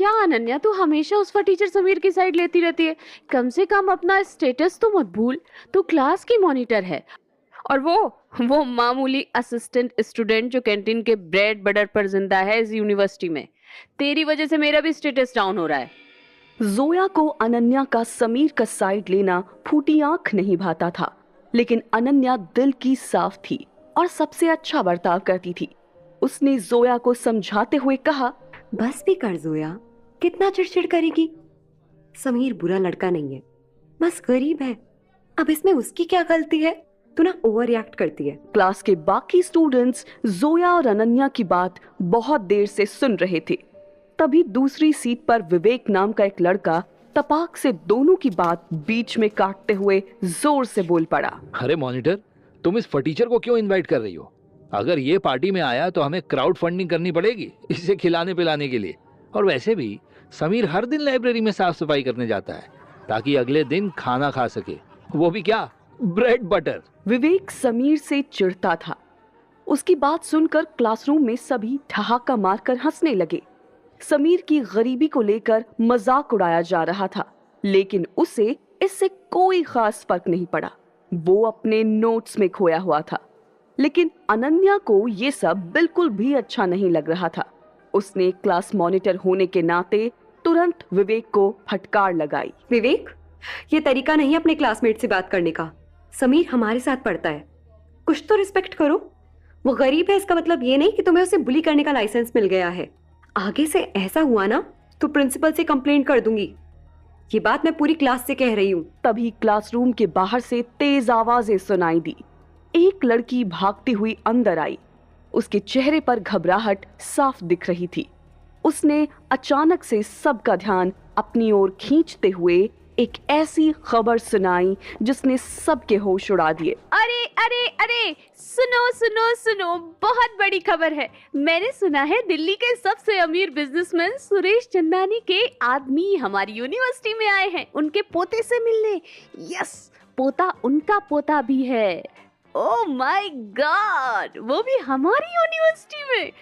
क्या अनन्या, तू हमेशा उस टीचर समीर की साइड लेती रहती है। कम से कम अपना स्टेटस तो मत भूल, तू क्लास की मॉनिटर है और वो मामूली असिस्टेंट स्टूडेंट जो कैंटीन के ब्रेड बटर पर जिंदा है इस यूनिवर्सिटी में। तेरी वजह से मेरा भी स्टेटस डाउन हो रहा है। जोया को अनन्या का समीर का साइड लेना फूटी आंख नहीं भाता था, लेकिन अनन्या दिल की साफ थी और सबसे अच्छा बर्ताव करती थी। उसने जोया को समझाते हुए कहा, बस भी कर जोया, कितना चिड़चिड़ करेगी। समीर बुरा लड़का नहीं है, बस गरीब है। अब इसमें उसकी क्या गलती है? तू ना ओवर रिएक्ट करती है। क्लास के बाकी स्टूडेंट्स जोया और अनन्या की बात बहुत देर से सुन रहे थे। तभी दूसरी सीट पर विवेक नाम का एक लड़का तपाक से दोनों की बात बीच में काटते हुए जोर से बोल पड़ा, अरे मॉनिटर, तुम इस फटीचर को क्यों इनवाइट कर रही हो? अगर ये पार्टी में आया तो हमें क्राउड फंडिंग करनी पड़ेगी इसे खिलाने पिलाने के लिए। और वैसे भी समीर हर दिन लाइब्रेरी में साफ सफाई करने जाता है ताकि अगले दिन खाना खा सके, वो भी क्या, ब्रेड बटर। विवेक समीर से चिढ़ता था। उसकी बात सुनकर क्लासरूम में सभी ठहाका मारकर हंसने लगे। समीर की गरीबी को लेकर मजाक उड़ाया जा रहा था, लेकिन उसे इससे कोई खास फर्क नहीं पड़ा। वो अपने नोट्स में खोया हुआ था। लेकिन अनन्या को ये सब बिल्कुल भी अच्छा नहीं लग रहा था। उसने क्लास मॉनिटर होने के नाते तुरंत विवेक को फटकार लगाई। विवेक, ये तरीका नहीं अपने क्लासमेट से बात करने का। समीर हमारे साथ पढ़ता है, कुछ तो रिस्पेक्ट करो। वो गरीब है, इसका मतलब ये नहीं कि तुम्हें उसे बुली करने का लाइसेंस मिल गया है। आगे से ऐसा हुआ ना तो प्रिंसिपल से कंप्लेंट कर दूंगी। ये बात मैं पूरी क्लास से कह रही हूँ। तभी क्लासरूम के बाहर से तेज आवाजें सुनाई दी। एक लड़की भागती हुई अंदर आई। उसके चेहरे पर घबराहट साफ दिख रही थी। उसने अचानक से सबका ध्यान अपनी ओर खींचते हुए एक ऐसी खबर सुनाई जिसने सबके होश उड़ा दिए। अरे अरे अरे, सुनो सुनो सुनो, बहुत बड़ी खबर है। मैंने सुना है दिल्ली के सबसे अमीर बिजनेसमैन सुरेश चंदानी के आदमी हमारी यूनिवर्सिटी में आए हैं उनके पोते से मिलने। यस, पोता उनका पोता भी है। ओह माय गॉड, वो भी हमारी यूनिवर्सिटी में।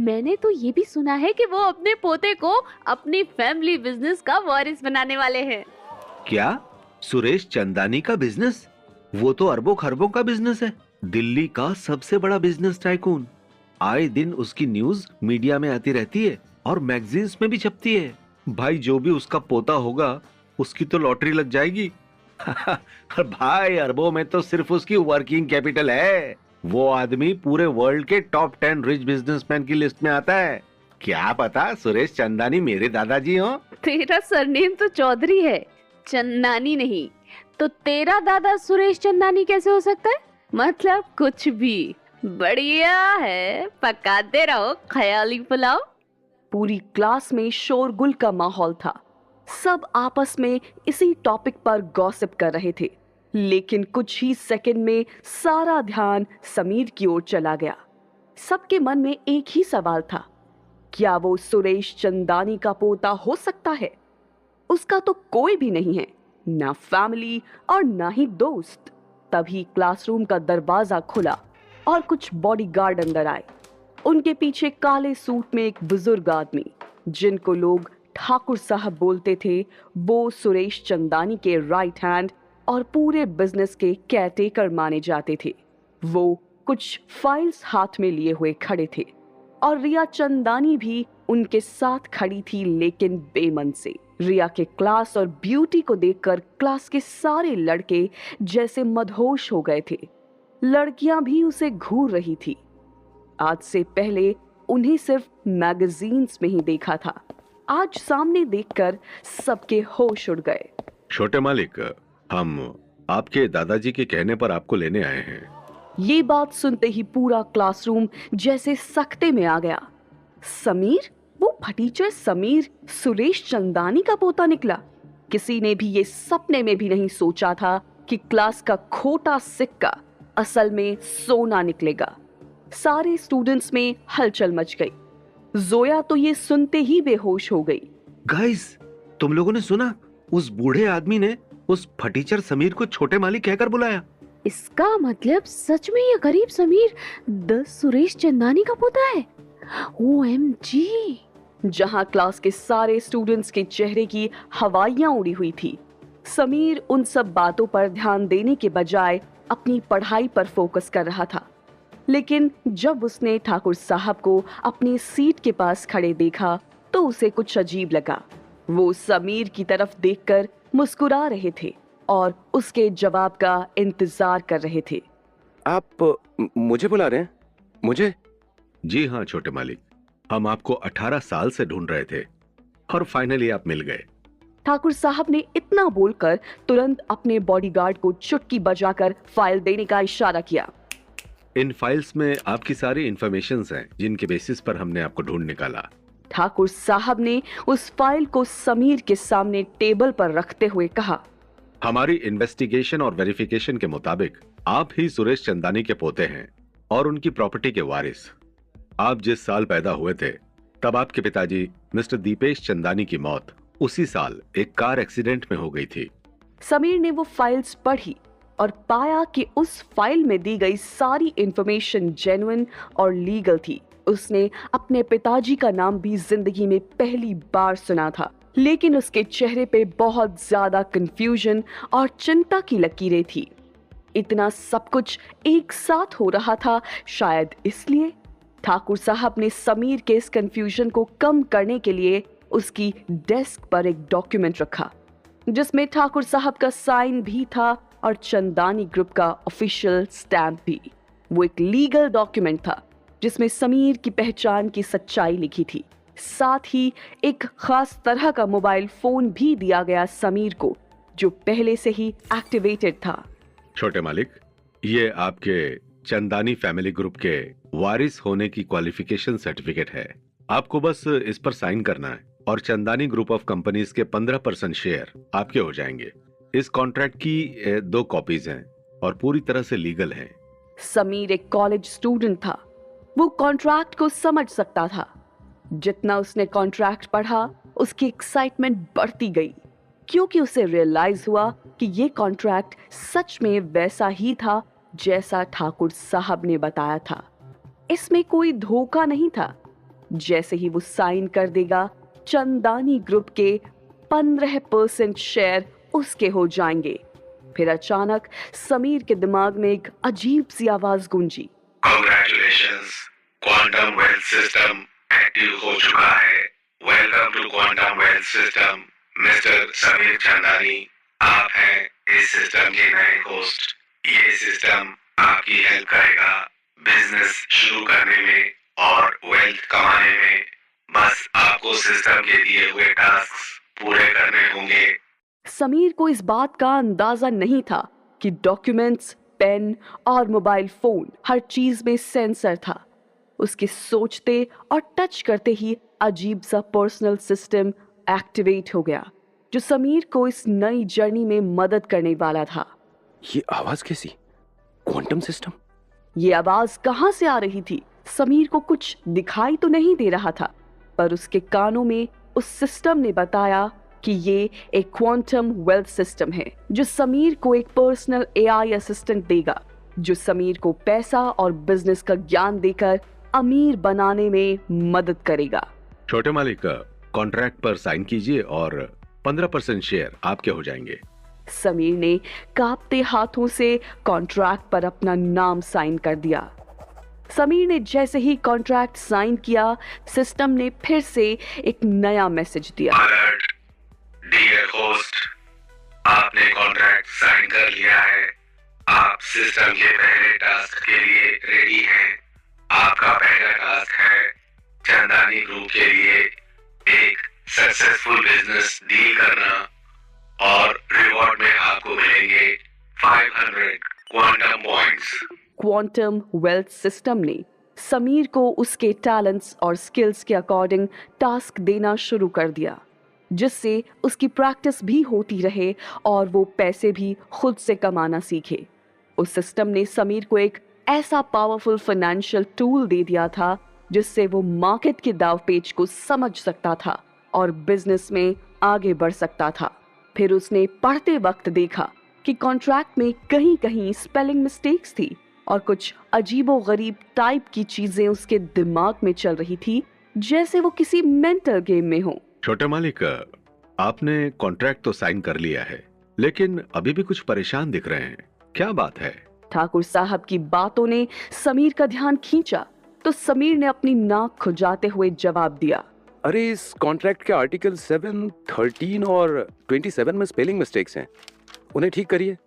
मैंने तो ये भी सुना है कि वो अपने पोते को अपनी फैमिली बिजनेस का वारिस बनाने वाले हैं। क्या? सुरेश चंदानी का बिजनेस? वो तो अरबों खरबों का बिजनेस है, दिल्ली का सबसे बड़ा बिजनेस टाइकून। आए दिन उसकी न्यूज मीडिया में आती रहती है और मैगजीन्स में भी छपती है। भाई, जो भी उसका पोता होगा उसकी तो लॉटरी लग जाएगी। भाई, अरबों में तो सिर्फ उसकी वर्किंग कैपिटल है। वो आदमी पूरे वर्ल्ड के टॉप 10 रिच बिजनेसमैन की लिस्ट में आता है। क्या पता सुरेश चंदानी मेरे दादाजी हो। तेरा सरनेम तो चौधरी है, चंदानी नहीं। तो तेरा दादा सुरेश चंदानी कैसे हो सकता है? मतलब कुछ भी। बढ़िया है, पकाते रहो ख्याली पुलाव। पूरी क्लास में शोरगुल का माहौल था। सब आपस में इसी टॉपिक पर गॉसिप कर रहे थे। लेकिन कुछ ही सेकंड में सारा ध्यान समीर की ओर चला गया। सबके मन में एक ही सवाल था, क्या वो सुरेश चंदानी का पोता हो सकता है? उसका तो कोई भी नहीं है, ना फैमिली और ना ही दोस्त। तभी क्लासरूम का दरवाजा खुला और कुछ बॉडीगार्ड अंदर आए। उनके पीछे काले सूट में एक बुजुर्ग आदमी, जिनको लोग ठाकुर साहब बोलते थे, वो सुरेश चंदानी के राइट हैंड और पूरे बिजनेस के केयरटेकर माने जाते थे। वो कुछ फाइल्स हाथ में लिए हुए खड़े थे और रिया चंदानी भी उनके साथ खड़ी थी, लेकिन बेमन से। रिया के क्लास और ब्यूटी को देखकर क्लास के सारे लड़के जैसे मदहोश हो गए थे। लड़कियां भी उसे घूर रही थी। आज से पहले उन्हें सिर्फ मैगजीन्स में ही देखा था, आज सामने देखकर सबके होश उड़ गए। छोटे मालिक, हम आपके दादाजी के कहने पर आपको लेने आए हैं। ये बात सुनते ही पूरा क्लासरूम जैसे सख्ते में आ गया। समीर, वो फटीचर समीर सुरेश चंदानी का पोता निकला। किसी ने भी ये सपने में भी नहीं सोचा था कि क्लास का खोटा सिक्का असल में सोना निकलेगा। सारे स्टूडेंट्स में हलचल मच गई। जोया तो ये सुनते ही बेहोश हो गई। गाइस, तुम लोगों ने सुना? उस बूढ़े आदमी ने उस फटीचर समीर को छोटे मालिक कहकर बुलाया। इसका मतलब सच में ये गरीब समीर 10 सुरेश चंदानी का पोता है। OMG! जहां क्लास के सारे स्टूडेंट्स के चेहरे की हवाइयां उड़ी हुई थी। समीर उन सब बातों पर ध्यान देने के बजाय अपनी पढ़ाई पर फोकस कर रहा था। लेकिन जब उसने ठाकुर साहब को अपनी सीट के पास खड़े देखा तो उसे कुछ अजीब लगा। वो समीर की तरफ देखकर मुस्कुरा रहे थे और उसके जवाब का इंतजार कर रहे थे। आप मुझे बुला रहे हैं? मुझे? जी हाँ छोटे मालिक, हम आपको 18 साल से ढूंढ रहे थे और फाइनली आप मिल गए। ठाकुर साहब ने इतना बोलकर तुरंत अपने बॉडीगार्ड को चुटकी बजाकर फाइल देने का इशारा किया। इन फाइल्स में आपकी सारी इंफॉर्मेशंस हैं जिनके बेसिस पर हमने आपको ढूंढ निकाला। ठाकुर साहब ने उस फाइल को समीर के सामने टेबल पर रखते हुए कहा, हमारी इन्वेस्टिगेशन और वेरिफिकेशन के मुताबिक आप ही सुरेश चंदानी के पोते हैं और उनकी प्रॉपर्टी के वारिस। आप जिस साल पैदा हुए थे तब आपके पिताजी मिस्टर दीपेश चंदानी की मौत उसी साल एक कार एक्सीडेंट में हो गई थी। समीर ने वो फाइल्स पढ़ी और पाया कि उस फाइल में दी गई सारी इंफॉर्मेशन जेन्युइन और लीगल थी। उसने अपने पिताजी का नाम भी जिंदगी में पहली बार सुना था, लेकिन उसके चेहरे पे बहुत ज्यादा कंफ्यूजन और चिंता की लकीरें थी। इतना सब कुछ एक साथ हो रहा था, शायद इसलिए ठाकुर साहब ने समीर के इस कंफ्यूजन को कम करने के लिए उसकी डेस्क पर एक डॉक्यूमेंट रखा जिसमें ठाकुर साहब का साइन भी था और चंदानी ग्रुप का ऑफिशियल स्टैम्प भी। वो एक लीगल डॉक्यूमेंट था जिसमें समीर की पहचान की सच्चाई लिखी थी। साथ ही एक खास तरह का मोबाइल फोन भी दिया गया समीर को जो पहले से ही एक्टिवेटेड था। छोटे मालिक, ये आपके चंदानी फैमिली ग्रुप के वारिस होने की क्वालिफिकेशन सर्टिफिकेट है। आपको बस इस पर साइन करना है और चंदानी ग्रुप ऑफ कंपनीज के 15% शेयर आपके हो जाएंगे। इस कॉन्ट्रैक्ट की 2 कॉपीज हैं और पूरी तरह से लीगल हैं। समीर एक कॉलेज स्टूडेंट था, वो कॉन्ट्रैक्ट को समझ सकता था। जितना उसने कॉन्ट्रैक्ट पढ़ा उसकी एक्साइटमेंट बढ़ती गई क्योंकि उसे रियलाइज हुआ कि ये कॉन्ट्रैक्ट सच में वैसा ही था जैसा ठाकुर साहब ने बताया था। इसमें कोई धोखा नहीं था। जैसे ही वो साइन कर देगा चंदानी ग्रुप के 15% शेयर उसके हो जाएंगे। फिर अचानक समीर के दिमाग में एक अजीब सी आवाज गूंजी, congratulations, quantum wealth system active हो चुका है। Welcome to quantum wealth system. Mister Sameer Chandani, आप हैं इस सिस्टम के नए होस्ट। ये सिस्टम आपकी हेल्प करेगा बिजनेस शुरू करने में और वेल्थ कमाने में। बस आपको सिस्टम के दिए हुए टास्क पूरे करने होंगे। समीर को इस बात का अंदाजा नहीं था कि डॉक्यूमेंट्स, पेन और मोबाइल फोन हर चीज में सेंसर था। उसके सोचते और टच करते ही अजीब सा पर्सनल सिस्टम एक्टिवेट हो गया जो समीर को इस नई जर्नी में मदद करने वाला था। ये आवाज कैसी? Quantum system? ये आवाज कहां से आ रही थी? समीर को कुछ दिखाई तो नहीं दे रहा था, पर उसके कानों में उस सिस्टम ने बताया कि ये एक क्वांटम वेल्थ सिस्टम है जो समीर को एक पर्सनल एआई असिस्टेंट देगा जो समीर को पैसा और बिजनेस का ज्ञान देकर अमीर बनाने में मदद करेगा। छोटे मालिक, कॉन्ट्रैक्ट पर साइन कीजिए और 15% शेयर आपके हो जाएंगे। समीर ने कांपते हाथों से कॉन्ट्रैक्ट पर अपना नाम साइन कर दिया। समीर ने जैसे ही कॉन्ट्रैक्ट साइन किया, सिस्टम ने फिर से एक नया मैसेज दिया। अलर्ट, डियर होस्ट, आपने कॉन्ट्रैक्ट साइन कर लिया है। आप सिस्टम के पहले टास्क के लिए रेडी हैं। आपका पहला टास्क है चंदानी ग्रुप के लिए एक सक्सेसफुल बिजनेस डील करना और रिवॉर्ड में आपको मिलेंगे 500 quantum points. Quantum wealth system ने समीर को उसके टैलेंट्स और स्किल्स के अकॉर्डिंग टास्क देना शुरू कर दिया जिससे उसकी प्रैक्टिस भी होती रहे और वो पैसे भी खुद से कमाना सीखे। उस सिस्टम ने समीर को एक ऐसा पावरफुल फाइनेंशियल टूल दे दिया था जिससे वो मार्केट के दावपेच को समझ सकता था और बिजनेस में आगे बढ़ सकता था। फिर उसने पढ़ते वक्त देखा कि कॉन्ट्रैक्ट में कहीं कहीं स्पेलिंग मिस्टेक्स थी और कुछ अजीबोगरीब टाइप की चीजें उसके दिमाग में चल रही थी जैसे वो किसी मेंटल गेम में हो। छोटे मालिक, आपने कॉन्ट्रैक्ट तो साइन कर लिया है, लेकिन अभी भी कुछ परेशान दिख रहे हैं, क्या बात है? ठाकुर साहब की बातों ने समीर का ध्यान खींचा तो समीर ने अपनी नाक खुजाते हुए जवाब दिया, अरे इस कॉन्ट्रैक्ट के आर्टिकल 7, 13 और 27 में स्पेलिंग मिस्टेक्स हैं, उन्हें ठीक करिए।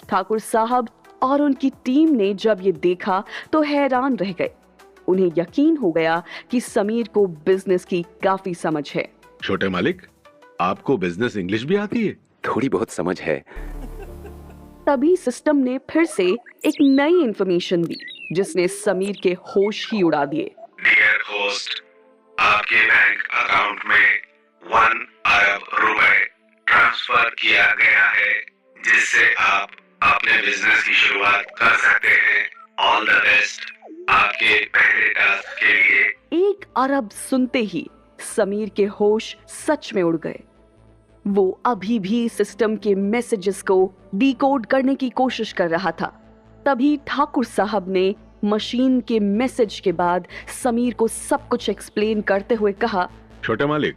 ठाकुर साहब और उनकी टीम ने जब ये देखा तो हैरान रह गए। उन्हें यकीन हो गया कि समीर को बिजनेस की काफी समझ है। छोटे मालिक, आपको बिजनेस इंग्लिश भी आती है? थोड़ी बहुत समझ है। तभी सिस्टम ने फिर से एक नई इंफॉर्मेशन दी जिसने समीर के होश ही उड़ा दिए। डियर होस्ट, आपके बैंक अकाउंट में 1 अरब रुपए ट्रांसफर किया गया है, जिससे आप अपने बिजनेस की शुरुआत कर सकते हैं। ऑल द बेस्ट आपके पहले टास्क के लिए। 1 अरब सुनते ही समीर के होश सच में उड़ गए। वो अभी भी सिस्टम के मैसेजेस को डिकोड करने की कोशिश कर रहा था। तभी ठाकुर साहब ने मशीन के मैसेज के बाद समीर को सब कुछ एक्सप्लेन करते हुए कहा, छोटे मालिक,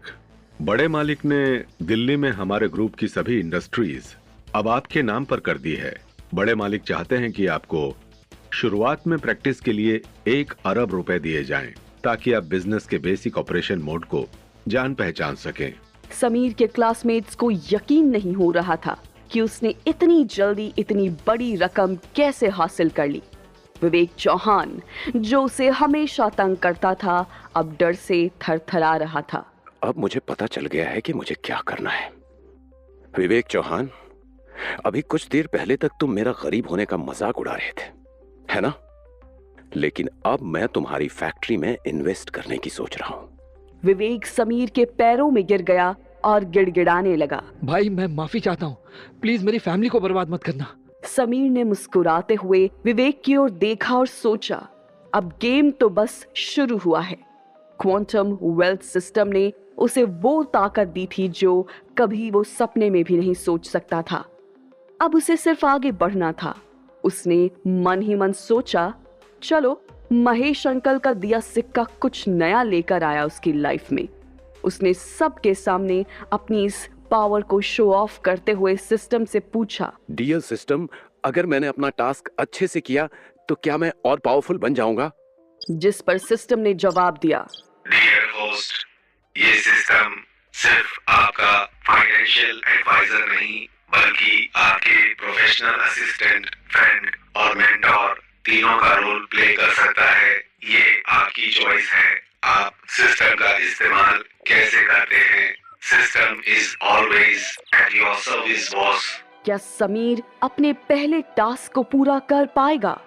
बड़े मालिक ने दिल्ली में हमारे ग्रुप की सभी इंडस्ट्रीज अब आपके नाम पर कर दी है। बड़े मालिक चाहते हैं कि आपको शुरुआत में प्रैक्टिस के लिए 1 अरब रुपए दिए जाएं, ताकि आप बिजनेस के बेसिक ऑपरेशन मोड को जान पहचान सकें। समीर के क्लासमेट्स को यकीन नहीं हो रहा था कि उसने इतनी जल्दी इतनी बड़ी रकम कैसे हासिल कर ली। विवेक चौहान, जो उसे हमेशा तंग करता था, अब डर से थरथरा रहा था। अब मुझे पता चल गया है कि मुझे क्या करना है। विवेक चौहान, अभी कुछ देर पहले तक तुम मेरा गरीब होने का मजाक उड़ा रहे थे, है ना? लेकिन अब मैं तुम्हारी फैक्ट्री में इन्वेस्ट करने की सोच रहा हूं। विवेक समीर के पैरों में गिर गया और गिड़गिड़ाने लगा। भाई मैं माफी चाहता हूँ, प्लीज मेरी फैमिली को बर्बाद मत करना। समीर ने मुस्कुराते हुए विवेक की ओर देखा और सोचा, अब गेम तो बस शुरू हुआ है। क्वांटम वेल्थ सिस्टम ने उसे वो ताकत दी थी जो कभी वो सपने में भी नहीं सोच सकता था। अब उसे सिर्फ आगे बढ़ना था। उसने मन ही मन सोचा, चलो महेश अंकल का दिया सिक्का कुछ नया लेकर आया उसकी लाइफ में। उसने सबके सामने अपनी इस पावर को शो ऑफ करते हुए सिस्टम से पूछा, डियर सिस्टम, अगर मैंने अपना टास्क अच्छे से किया तो क्या मैं और पावरफुल बन जाऊंगा? जिस पर सिस्टम ने जवाब दिया, डियर होस्ट, ये सिस्टम सिर्फ आपका फाइनेंशियल एडवाइजर नहीं, बल्कि आपके प्रोफेशनल असिस्टेंट, फ्रेंड और मेंटोर तीनों का रोल प्ले कर सकता है। ये आपकी चॉइस है, आप सिस्टम का इस्तेमाल कैसे करते हैं। System is always at your service boss. क्या समीर अपने पहले टास्क को पूरा कर पाएगा?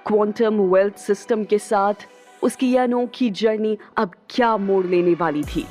क्वांटम वेल्थ सिस्टम के साथ उसकी यह अनोखी जर्नी अब क्या मोड़ लेने वाली थी?